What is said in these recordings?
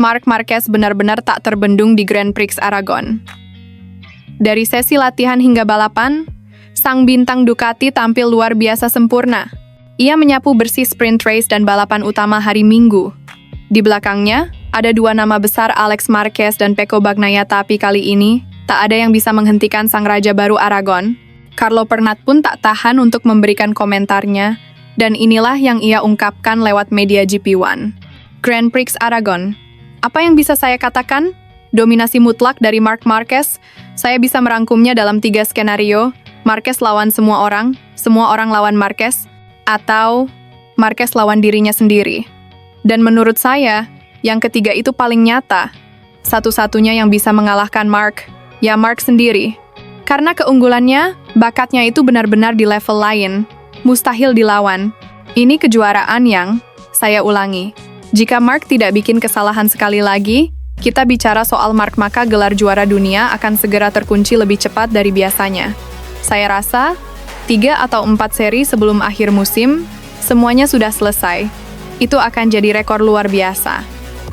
Marc Marquez benar-benar tak terbendung di Grand Prix Aragon. Dari sesi latihan hingga balapan, sang bintang Ducati tampil luar biasa sempurna. Ia menyapu bersih sprint race dan balapan utama hari Minggu. Di belakangnya, ada dua nama besar Alex Marquez dan Pecco Bagnaia, tapi kali ini, tak ada yang bisa menghentikan sang raja baru Aragon. Carlo Pernat pun tak tahan untuk memberikan komentarnya, dan inilah yang ia ungkapkan lewat media GP1. Grand Prix Aragon. Apa yang bisa saya katakan? Dominasi mutlak dari Marc Marquez. Saya bisa merangkumnya dalam 3 skenario. Marquez lawan semua orang lawan Marquez, atau Marquez lawan dirinya sendiri. Dan menurut saya, yang ketiga itu paling nyata. Satu-satunya yang bisa mengalahkan Marc, ya Marc sendiri. Karena keunggulannya, bakatnya itu benar-benar di level lain. Mustahil dilawan. Ini kejuaraan yang, saya ulangi, jika Marc tidak bikin kesalahan sekali lagi, kita bicara soal Marc, maka gelar juara dunia akan segera terkunci lebih cepat dari biasanya. Saya rasa, 3 atau 4 seri sebelum akhir musim, semuanya sudah selesai. Itu akan jadi rekor luar biasa.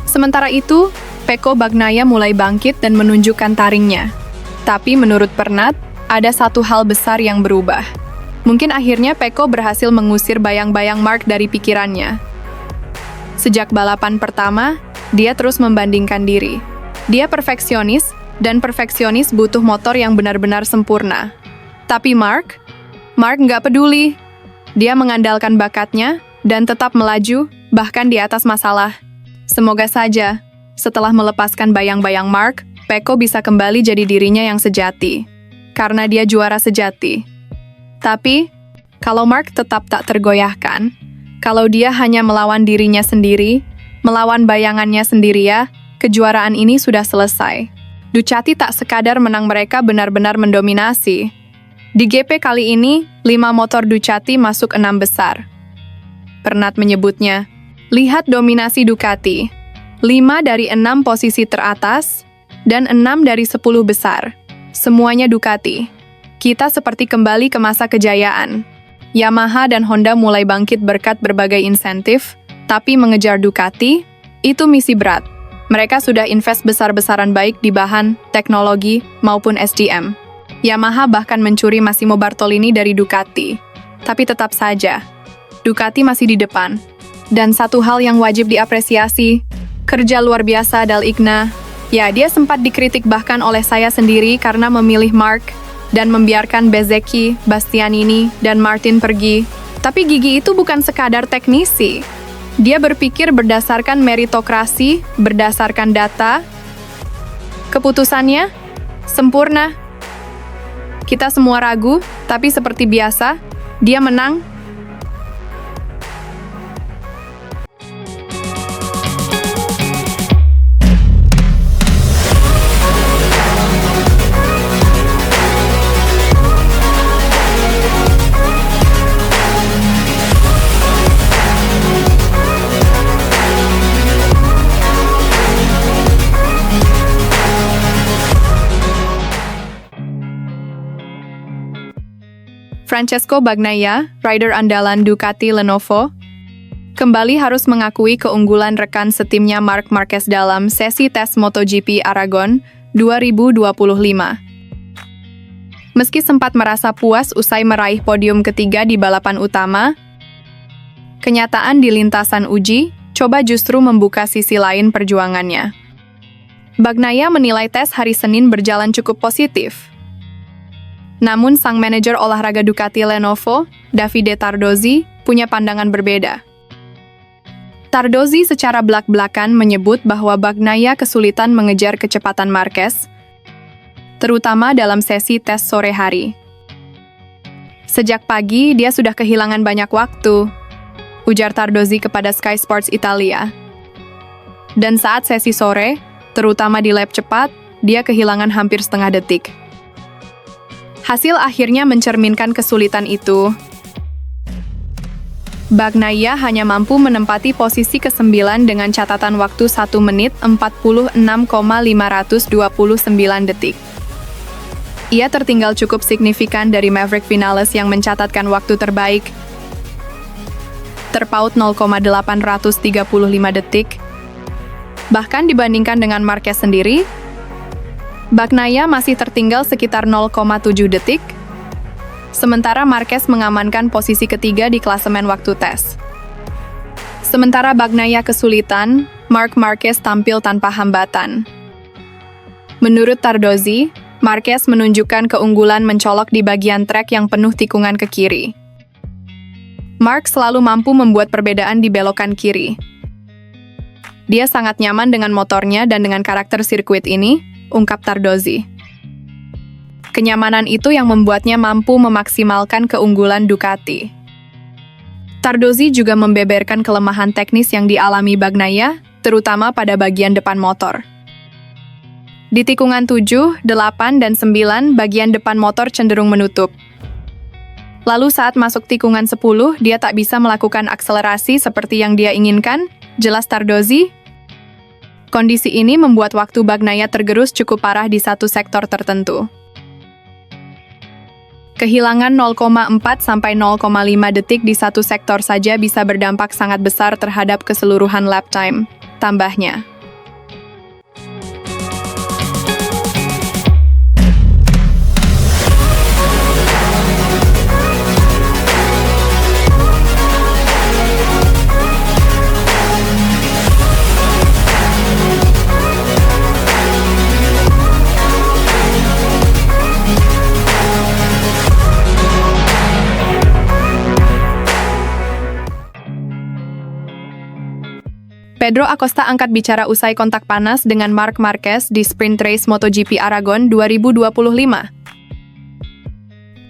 Sementara itu, Pecco Bagnaia mulai bangkit dan menunjukkan taringnya. Tapi menurut Pernat, ada satu hal besar yang berubah. Mungkin akhirnya Pecco berhasil mengusir bayang-bayang Marc dari pikirannya. Sejak balapan pertama, dia terus membandingkan diri. Dia perfeksionis, dan perfeksionis butuh motor yang benar-benar sempurna. Tapi Marc nggak peduli. Dia mengandalkan bakatnya dan tetap melaju, bahkan di atas masalah. Semoga saja, setelah melepaskan bayang-bayang Marc, Pecco bisa kembali jadi dirinya yang sejati. Karena dia juara sejati. Tapi, kalau Marc tetap tak tergoyahkan, kalau dia hanya melawan dirinya sendiri, melawan bayangannya sendiri, ya, kejuaraan ini sudah selesai. Ducati tak sekadar menang, mereka benar-benar mendominasi. Di GP kali ini, 5 motor Ducati masuk 6 besar. Pernat menyebutnya, lihat dominasi Ducati. 5 dari 6 posisi teratas, dan 6 dari 10 besar. Semuanya Ducati. Kita seperti kembali ke masa kejayaan. Yamaha dan Honda mulai bangkit berkat berbagai insentif, tapi mengejar Ducati, itu misi berat. Mereka sudah invest besar-besaran baik di bahan, teknologi, maupun SDM. Yamaha bahkan mencuri Massimo Bartolini dari Ducati. Tapi tetap saja, Ducati masih di depan. Dan satu hal yang wajib diapresiasi, kerja luar biasa Dale Igna. Ya, dia sempat dikritik bahkan oleh saya sendiri karena memilih Marc dan membiarkan Bezzecchi, Bastianini, dan Martin pergi. Tapi gigi itu bukan sekadar teknisi. Dia berpikir berdasarkan meritokrasi, berdasarkan data. Keputusannya sempurna. Kita semua ragu, tapi seperti biasa, dia menang. Francesco Bagnaia, rider andalan Ducati Lenovo, kembali harus mengakui keunggulan rekan setimnya Marc Marquez dalam sesi tes MotoGP Aragon 2025. Meski sempat merasa puas usai meraih podium ketiga di balapan utama, kenyataan di lintasan uji coba justru membuka sisi lain perjuangannya. Bagnaia menilai tes hari Senin berjalan cukup positif. Namun sang manajer olahraga Ducati Lenovo, Davide Tardozzi, punya pandangan berbeda. Tardozzi secara belak-belakan menyebut bahwa Bagnaia kesulitan mengejar kecepatan Marquez, terutama dalam sesi tes sore hari. Sejak pagi, dia sudah kehilangan banyak waktu, ujar Tardozzi kepada Sky Sports Italia. Dan saat sesi sore, terutama di lap cepat, dia kehilangan hampir setengah detik. Hasil akhirnya mencerminkan kesulitan itu. Bagnaia hanya mampu menempati posisi ke-9 dengan catatan waktu 1 menit 46,529 detik. Ia tertinggal cukup signifikan dari Maverick Vinales yang mencatatkan waktu terbaik, terpaut 0,835 detik. Bahkan dibandingkan dengan Marquez sendiri, Bagnaia masih tertinggal sekitar 0,7 detik, sementara Marquez mengamankan posisi ketiga di klasemen waktu tes. Sementara Bagnaia kesulitan, Marc Marquez tampil tanpa hambatan. Menurut Tardozzi, Marquez menunjukkan keunggulan mencolok di bagian trek yang penuh tikungan ke kiri. Marc selalu mampu membuat perbedaan di belokan kiri. Dia sangat nyaman dengan motornya dan dengan karakter sirkuit ini, ungkap Tardozzi. Kenyamanan itu yang membuatnya mampu memaksimalkan keunggulan Ducati. Tardozzi juga membeberkan kelemahan teknis yang dialami Bagnaia, terutama pada bagian depan motor. Di tikungan 7, 8, dan 9, bagian depan motor cenderung menutup. Lalu saat masuk tikungan 10, dia tak bisa melakukan akselerasi seperti yang dia inginkan, jelas Tardozzi. Kondisi ini membuat waktu Bagnaia tergerus cukup parah di satu sektor tertentu. Kehilangan 0,4 sampai 0,5 detik di satu sektor saja bisa berdampak sangat besar terhadap keseluruhan lap time, tambahnya. Pedro Acosta angkat bicara usai kontak panas dengan Marc Marquez di Sprint Race MotoGP Aragon 2025.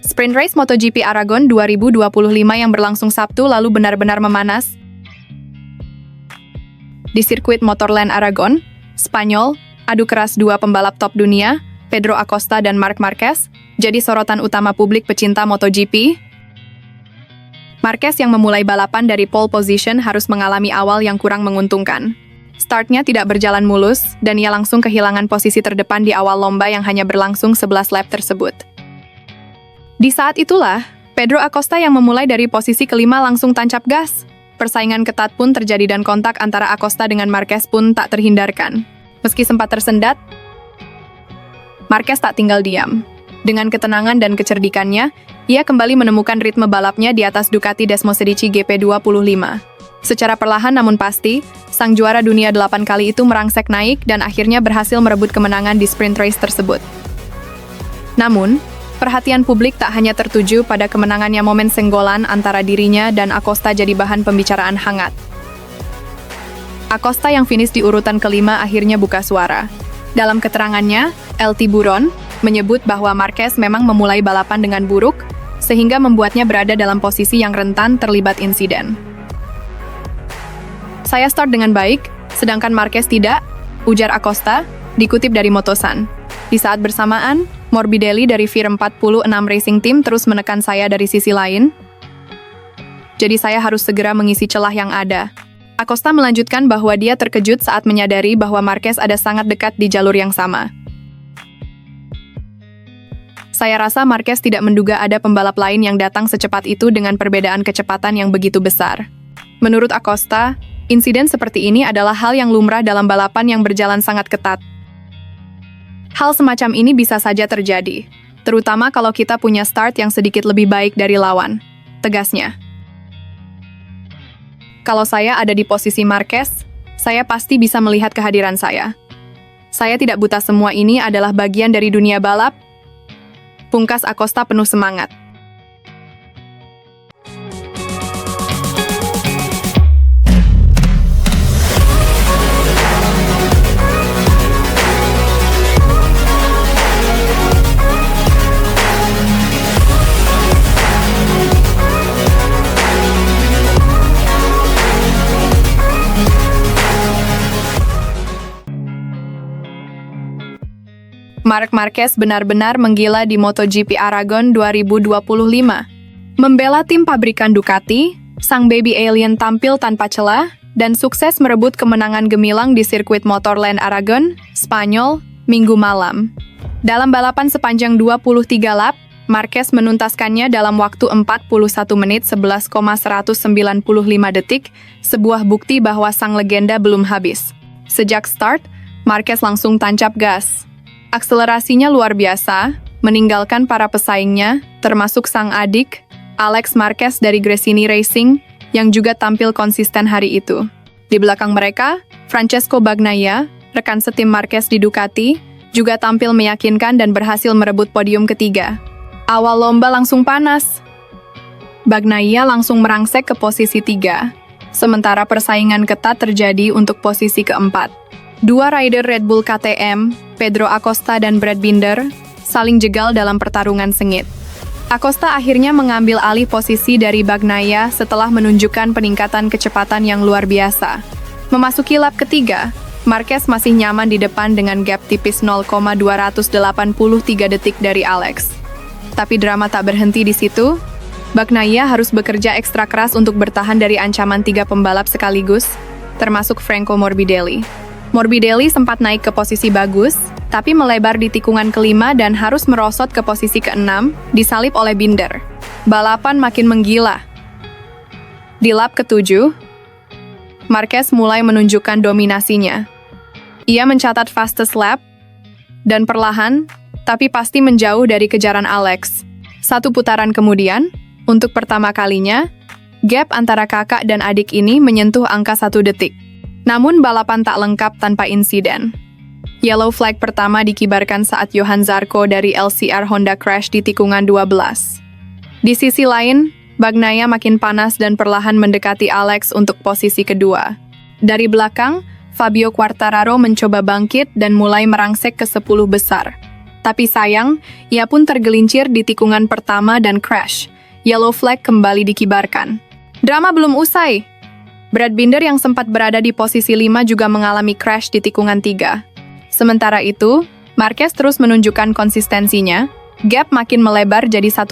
Sprint Race MotoGP Aragon 2025 yang berlangsung Sabtu lalu benar-benar memanas. Di sirkuit Motorland Aragon, Spanyol, adu keras dua pembalap top dunia, Pedro Acosta dan Marc Marquez, jadi sorotan utama publik pecinta MotoGP. Marquez yang memulai balapan dari pole position harus mengalami awal yang kurang menguntungkan. Startnya tidak berjalan mulus, dan ia langsung kehilangan posisi terdepan di awal lomba yang hanya berlangsung 11 lap tersebut. Di saat itulah, Pedro Acosta yang memulai dari posisi kelima langsung tancap gas. Persaingan ketat pun terjadi dan kontak antara Acosta dengan Marquez pun tak terhindarkan. Meski sempat tersendat, Marquez tak tinggal diam. Dengan ketenangan dan kecerdikannya, ia kembali menemukan ritme balapnya di atas Ducati Desmosedici GP25. Secara perlahan namun pasti, sang juara dunia 8 kali itu merangsek naik dan akhirnya berhasil merebut kemenangan di sprint race tersebut. Namun, perhatian publik tak hanya tertuju pada kemenangannya. Momen senggolan antara dirinya dan Acosta jadi bahan pembicaraan hangat. Acosta yang finish di urutan kelima akhirnya buka suara. Dalam keterangannya, El Tiburon menyebut bahwa Marquez memang memulai balapan dengan buruk, sehingga membuatnya berada dalam posisi yang rentan terlibat insiden. Saya start dengan baik, sedangkan Marquez tidak, ujar Acosta, dikutip dari Motosan. Di saat bersamaan, Morbidelli dari Vir 46 Racing Team terus menekan saya dari sisi lain. Jadi saya harus segera mengisi celah yang ada. Acosta melanjutkan bahwa dia terkejut saat menyadari bahwa Marquez ada sangat dekat di jalur yang sama. Saya rasa Marquez tidak menduga ada pembalap lain yang datang secepat itu dengan perbedaan kecepatan yang begitu besar. Menurut Acosta, insiden seperti ini adalah hal yang lumrah dalam balapan yang berjalan sangat ketat. Hal semacam ini bisa saja terjadi, terutama kalau kita punya start yang sedikit lebih baik dari lawan, tegasnya. Kalau saya ada di posisi Marquez, saya pasti bisa melihat kehadiran saya. Saya tidak buta, semua ini adalah bagian dari dunia balap, pungkas Acosta penuh semangat. Marc Marquez benar-benar menggila di MotoGP Aragon 2025. Membela tim pabrikan Ducati, sang baby alien tampil tanpa celah dan sukses merebut kemenangan gemilang di sirkuit Motorland Aragon, Spanyol, Minggu malam. Dalam balapan sepanjang 23 lap, Marquez menuntaskannya dalam waktu 41 menit 11,195 detik, sebuah bukti bahwa sang legenda belum habis. Sejak start, Marquez langsung tancap gas. Akselerasinya luar biasa, meninggalkan para pesaingnya, termasuk sang adik, Alex Marquez dari Gresini Racing, yang juga tampil konsisten hari itu. Di belakang mereka, Francesco Bagnaia, rekan setim Marquez di Ducati, juga tampil meyakinkan dan berhasil merebut podium ketiga. Awal lomba langsung panas. Bagnaia langsung merangsek ke posisi 3, sementara persaingan ketat terjadi untuk posisi keempat. Dua rider Red Bull KTM, Pedro Acosta dan Brad Binder, saling jegal dalam pertarungan sengit. Acosta akhirnya mengambil alih posisi dari Bagnaia setelah menunjukkan peningkatan kecepatan yang luar biasa. Memasuki lap ketiga, Marquez masih nyaman di depan dengan gap tipis 0,283 detik dari Alex. Tapi drama tak berhenti di situ. Bagnaia harus bekerja ekstra keras untuk bertahan dari ancaman 3 pembalap sekaligus, termasuk Franco Morbidelli. Morbidelli sempat naik ke posisi bagus, tapi melebar di tikungan kelima dan harus merosot ke posisi ke-6, disalip oleh Binder. Balapan makin menggila. Di lap ke-7, Marquez mulai menunjukkan dominasinya. Ia mencatat fastest lap, dan perlahan, tapi pasti menjauh dari kejaran Alex. 1 putaran kemudian, untuk pertama kalinya, gap antara kakak dan adik ini menyentuh angka 1 detik. Namun balapan tak lengkap tanpa insiden. Yellow flag pertama dikibarkan saat Johan Zarco dari LCR Honda crash di tikungan 12. Di sisi lain, Bagnaia makin panas dan perlahan mendekati Alex untuk posisi kedua. Dari belakang, Fabio Quartararo mencoba bangkit dan mulai merangsek ke 10 besar. Tapi sayang, ia pun tergelincir di tikungan pertama dan crash. Yellow flag kembali dikibarkan. Drama belum usai. Brad Binder yang sempat berada di posisi 5 juga mengalami crash di tikungan 3. Sementara itu, Marquez terus menunjukkan konsistensinya. Gap makin melebar jadi 1,9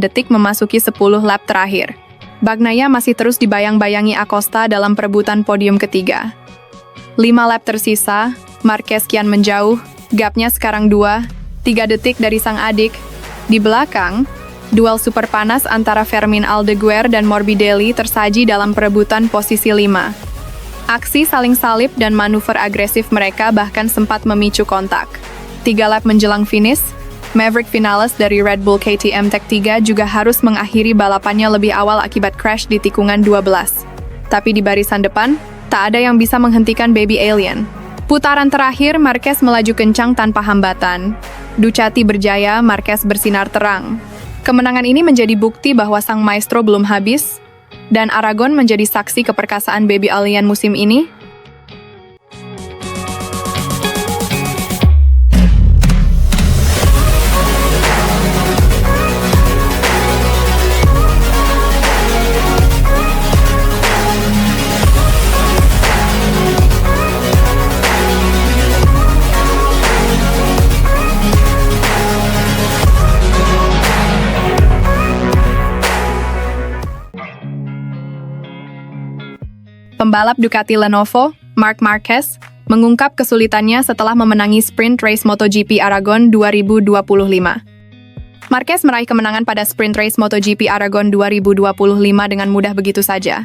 detik memasuki 10 lap terakhir. Bagnaia masih terus dibayang-bayangi Acosta dalam perebutan podium ketiga. 5 lap tersisa, Marquez kian menjauh, gapnya sekarang 2-3 detik dari sang adik. Di belakang, duel super panas antara Fermin Aldeguer dan Morbidelli tersaji dalam perebutan posisi 5. Aksi saling salip dan manuver agresif mereka bahkan sempat memicu kontak. 3 lap menjelang finish, Maverick Vinales dari Red Bull KTM Tech 3 juga harus mengakhiri balapannya lebih awal akibat crash di tikungan 12. Tapi di barisan depan, tak ada yang bisa menghentikan Baby Alien. Putaran terakhir, Marquez melaju kencang tanpa hambatan. Ducati berjaya, Marquez bersinar terang. Kemenangan ini menjadi bukti bahwa sang maestro belum habis, dan Aragon menjadi saksi keperkasaan Baby Alien musim ini. Pembalap Ducati Lenovo, Marc Marquez, mengungkap kesulitannya setelah memenangi sprint race MotoGP Aragon 2025. Marquez meraih kemenangan pada sprint race MotoGP Aragon 2025 dengan mudah begitu saja.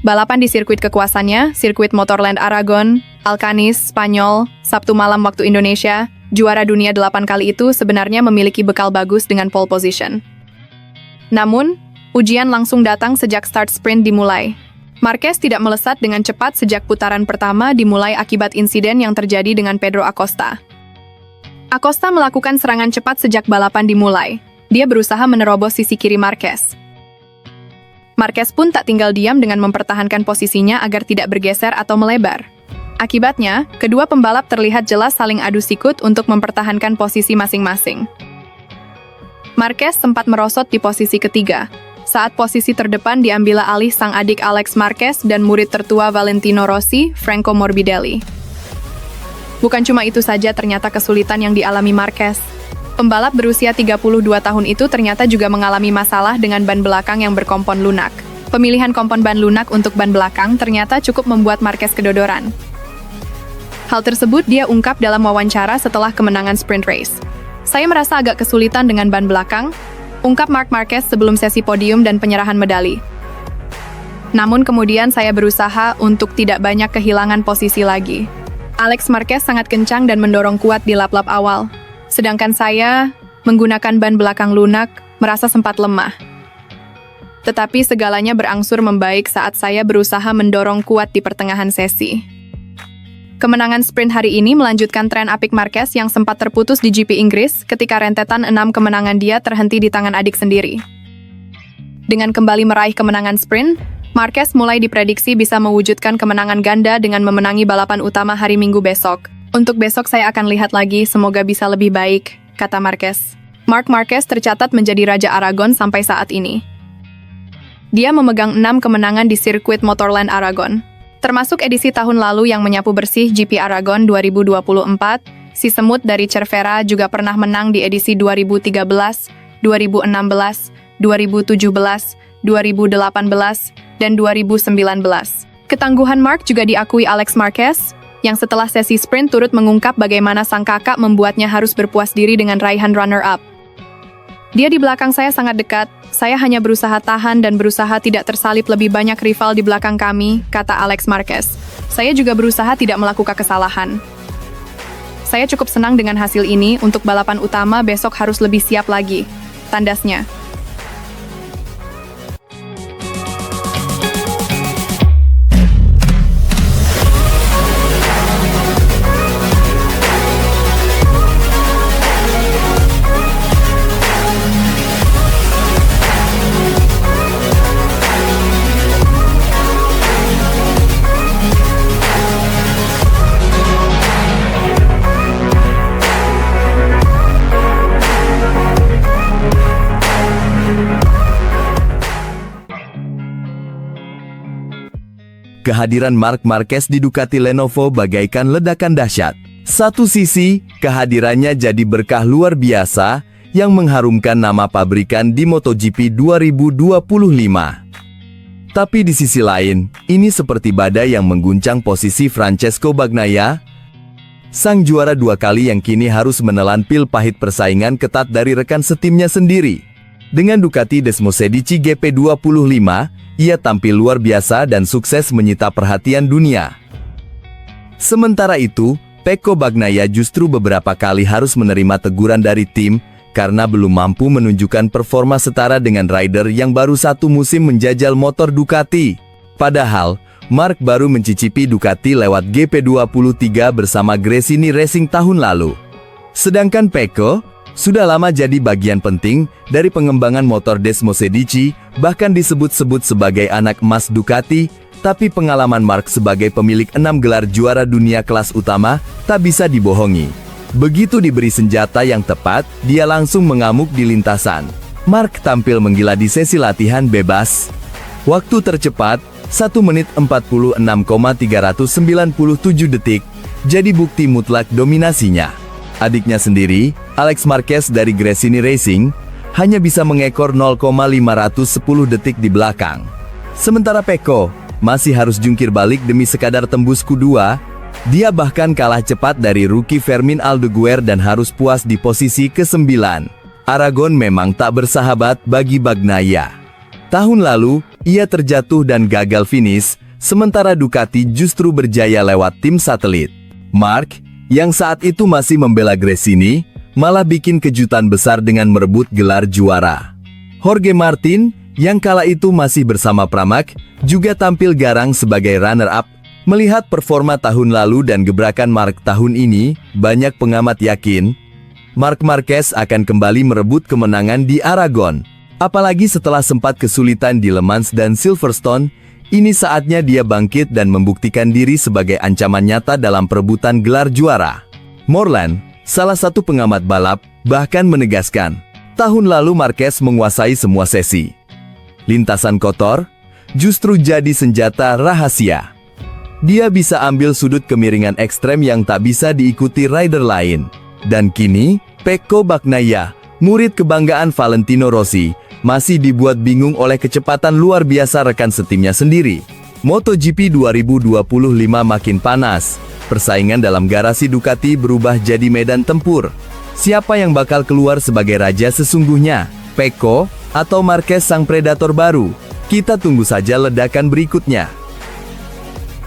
Balapan di sirkuit kekuasaannya, sirkuit Motorland Aragon, Alcanis, Spanyol, Sabtu malam waktu Indonesia, juara dunia 8 kali itu sebenarnya memiliki bekal bagus dengan pole position. Namun, ujian langsung datang sejak start sprint dimulai. Marquez tidak melesat dengan cepat sejak putaran pertama dimulai akibat insiden yang terjadi dengan Pedro Acosta. Acosta melakukan serangan cepat sejak balapan dimulai. Dia berusaha menerobos sisi kiri Marquez. Marquez pun tak tinggal diam dengan mempertahankan posisinya agar tidak bergeser atau melebar. Akibatnya, kedua pembalap terlihat jelas saling adu sikut untuk mempertahankan posisi masing-masing. Marquez sempat merosot di posisi ketiga, saat posisi terdepan diambil alih sang adik Alex Marquez dan murid tertua Valentino Rossi, Franco Morbidelli. Bukan cuma itu saja ternyata kesulitan yang dialami Marquez. Pembalap berusia 32 tahun itu ternyata juga mengalami masalah dengan ban belakang yang berkompon lunak. Pemilihan kompon ban lunak untuk ban belakang ternyata cukup membuat Marquez kedodoran. Hal tersebut dia ungkap dalam wawancara setelah kemenangan sprint race. "Saya merasa agak kesulitan dengan ban belakang," ungkap Marc Marquez sebelum sesi podium dan penyerahan medali. Namun kemudian saya berusaha untuk tidak banyak kehilangan posisi lagi. Alex Marquez sangat kencang dan mendorong kuat di lap-lap awal. Sedangkan saya, menggunakan ban belakang lunak, merasa sempat lemah. Tetapi segalanya berangsur membaik saat saya berusaha mendorong kuat di pertengahan sesi. Kemenangan sprint hari ini melanjutkan tren apik Marquez yang sempat terputus di GP Inggris ketika rentetan 6 kemenangan dia terhenti di tangan adik sendiri. Dengan kembali meraih kemenangan sprint, Marquez mulai diprediksi bisa mewujudkan kemenangan ganda dengan memenangi balapan utama hari Minggu besok. Untuk besok saya akan lihat lagi, semoga bisa lebih baik, kata Marquez. Marc Marquez tercatat menjadi Raja Aragon sampai saat ini. Dia memegang 6 kemenangan di sirkuit Motorland Aragon. Termasuk edisi tahun lalu yang menyapu bersih GP Aragon 2024, si semut dari Cervera juga pernah menang di edisi 2013, 2016, 2017, 2018, dan 2019. Ketangguhan Marc juga diakui Alex Marquez, yang setelah sesi sprint turut mengungkap bagaimana sang kakak membuatnya harus berpuas diri dengan raihan runner-up. Dia di belakang saya sangat dekat, saya hanya berusaha tahan dan berusaha tidak tersalip lebih banyak rival di belakang kami, kata Alex Marquez. Saya juga berusaha tidak melakukan kesalahan. Saya cukup senang dengan hasil ini, untuk balapan utama besok harus lebih siap lagi, tandasnya. Kehadiran Marc Marquez di Ducati Lenovo bagaikan ledakan dahsyat. Satu sisi, kehadirannya jadi berkah luar biasa yang mengharumkan nama pabrikan di MotoGP 2025. Tapi di sisi lain, ini seperti badai yang mengguncang posisi Francesco Bagnaia, sang juara 2 kali yang kini harus menelan pil pahit persaingan ketat dari rekan setimnya sendiri. Dengan Ducati Desmosedici GP25, ia tampil luar biasa dan sukses menyita perhatian dunia. Sementara itu, Pecco Bagnaia justru beberapa kali harus menerima teguran dari tim karena belum mampu menunjukkan performa setara dengan rider yang baru 1 musim menjajal motor Ducati. Padahal, Marc baru mencicipi Ducati lewat GP23 bersama Gresini Racing tahun lalu. Sedangkan Pecco sudah lama jadi bagian penting dari pengembangan motor Desmosedici, bahkan disebut-sebut sebagai anak emas Ducati, tapi pengalaman Marc sebagai pemilik 6 gelar juara dunia kelas utama tak bisa dibohongi. Begitu diberi senjata yang tepat, dia langsung mengamuk di lintasan. Marc tampil menggila di sesi latihan bebas. Waktu tercepat, 1 menit 46,397 detik, jadi bukti mutlak dominasinya. Adiknya sendiri, Alex Marquez dari Gresini Racing, hanya bisa mengekor 0,510 detik di belakang. Sementara Pecco masih harus jungkir balik demi sekadar tembus Q2, dia bahkan kalah cepat dari rookie Fermin Aldeguer dan harus puas di posisi ke-9. Aragon memang tak bersahabat bagi Bagnaia. Tahun lalu, ia terjatuh dan gagal finish, sementara Ducati justru berjaya lewat tim satelit. Marc, yang saat itu masih membela Gresini, malah bikin kejutan besar dengan merebut gelar juara. Jorge Martin, yang kala itu masih bersama Pramac, juga tampil garang sebagai runner-up. Melihat performa tahun lalu dan gebrakan Marc tahun ini, banyak pengamat yakin Marc Marquez akan kembali merebut kemenangan di Aragon. Apalagi setelah sempat kesulitan di Le Mans dan Silverstone, ini saatnya dia bangkit dan membuktikan diri sebagai ancaman nyata dalam perebutan gelar juara. Morland, salah satu pengamat balap, bahkan menegaskan, tahun lalu Marquez menguasai semua sesi. Lintasan kotor justru jadi senjata rahasia. Dia bisa ambil sudut kemiringan ekstrem yang tak bisa diikuti rider lain. Dan kini, Pecco Bagnaia, murid kebanggaan Valentino Rossi, masih dibuat bingung oleh kecepatan luar biasa rekan setimnya sendiri. MotoGP 2025 makin panas. Persaingan dalam garasi Ducati berubah jadi medan tempur. Siapa yang bakal keluar sebagai raja sesungguhnya? Pecco atau Marquez sang predator baru? Kita tunggu saja ledakan berikutnya.